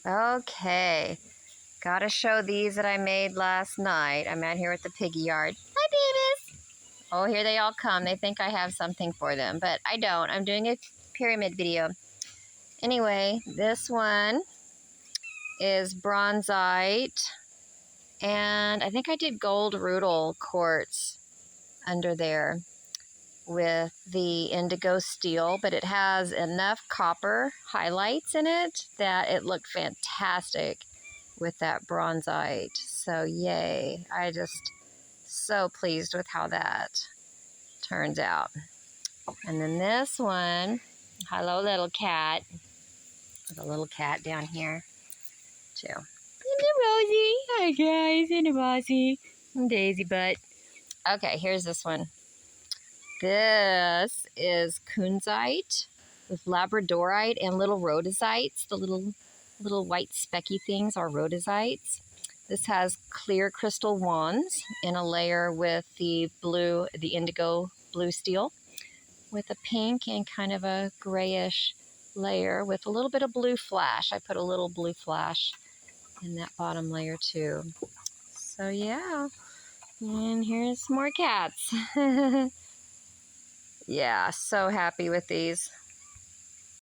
Okay, gotta show these that I made last night. I'm out here at the piggy yard. Hi, babies! Oh, here they all come. They think I have something for them, but I don't. I'm doing a pyramid video. Anyway, this one is Bronzite, and I think I did gold rutile quartz under there with the indigo steel, but it has enough copper highlights in it that it looked fantastic with that Bronzite. So yay, I just so pleased with how that turns out. And then this one, hello little cat. There's a little cat down here too. And a Rosie. Hi guys, and a Rosie. And Daisy butt. Okay, here's this one. This is Kunzite with labradorite and little rhodosites. The little white specky things are rhodosites. This has clear crystal wands in a layer with the indigo blue steel, with a pink and kind of a grayish layer with a little bit of blue flash. I put a little blue flash in that bottom layer too. So yeah, and here's more cats. Yeah, so happy with these.